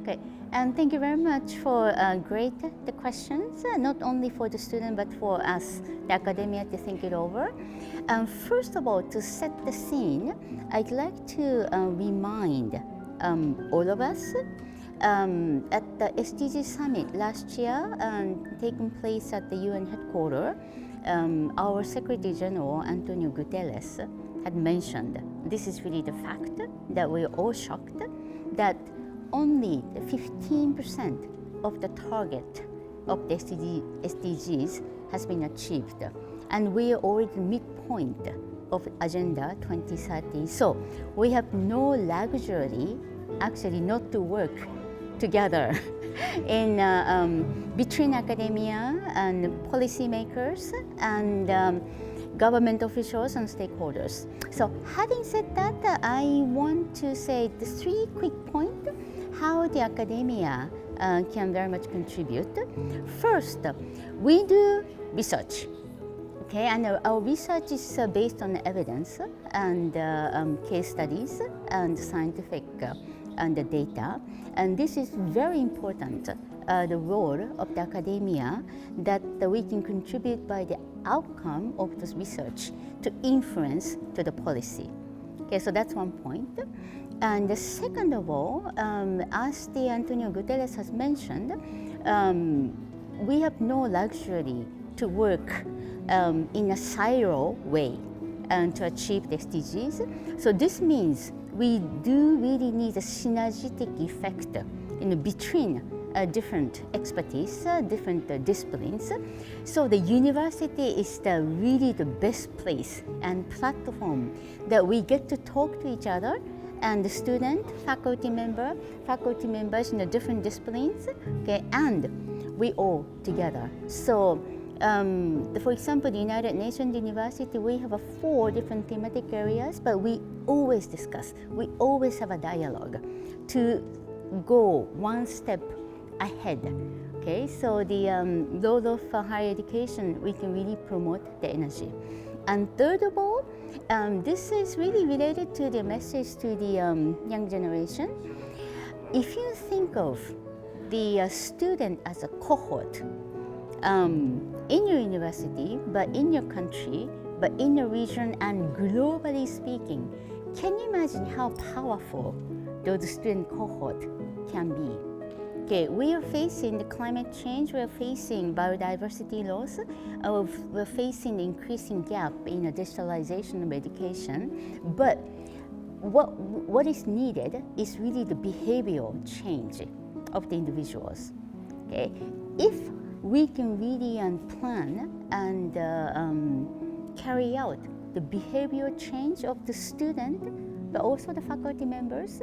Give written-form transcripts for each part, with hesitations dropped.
Okay, and thank you very much for great the questions, not only for the student but for us, the academia, to think it over. First of all, to set the scene, I'd like to remind all of us at the SDG summit last year, taking place at the UN headquarters, our Secretary General Antonio Guterres had mentioned, this is really the fact, that we're all shocked that only 15% of the target of the SDGs has been achieved. And we are already midpoint of Agenda 2030. So we have no luxury actually not to work together in between academia and policymakers and government officials and stakeholders. So having said that, I want to say the 3 quick points how the academia can very much contribute. First, we do research. Okay, and our research is based on evidence and case studies and scientific and the data. And this is very important, the role of the academia, that we can contribute by the outcome of this research to influence to the policy. Okay, so that's one point. And the second of all, as the Antonio Guterres has mentioned, we have no luxury to work in a silo way to achieve the SDGs. So this means we do really need a synergetic effect between different expertise, different disciplines. So the university is really the best place and platform that we get to talk to each other, and the student, faculty members in the different disciplines, okay, and we all together. So for example, the United Nations University, we have 4 different thematic areas, but we always discuss, we always have a dialogue to go one step ahead. Okay, so the role of higher education, we can really promote the energy. And third of all, this is really related to the message to the young generation. If you think of the student as a cohort, in your university, but in your country, but in your region, and globally speaking, can you imagine how powerful those student cohort can be? Okay, we are facing the climate change, we are facing biodiversity loss, we're facing the increasing gap in the digitalization of education, but what is needed is really the behavioral change of the individuals. Okay, if we can really plan and carry out the behavioral change of the student, but also the faculty members,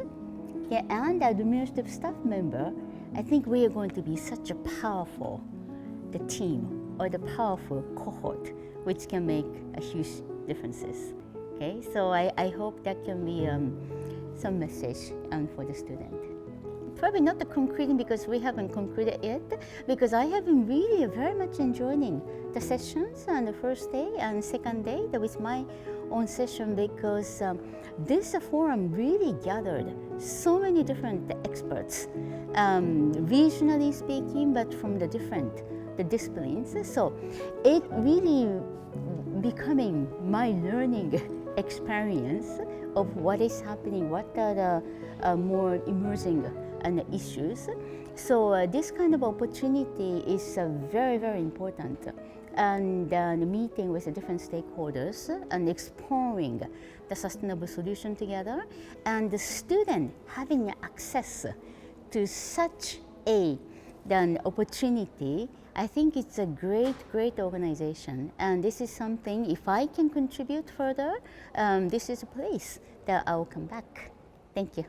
okay, and the administrative staff member, I think we are going to be such a powerful team or the powerful cohort, which can make a huge differences. Okay, so I hope that can be some message for the student. Probably not the concreting, because we haven't concluded yet, because I have been really very much enjoying the sessions on the first day and second day with my own session, because this forum really gathered so many different experts, regionally speaking, but from the disciplines. So it really becoming my learning experience of what is happening, what are the more emerging and the issues. So this kind of opportunity is very, very important. And the meeting with the different stakeholders and exploring the sustainable solution together, and the student having access to such an opportunity, I think it's a great, great organization. And this is something, if I can contribute further, this is a place that I will come back. Thank you.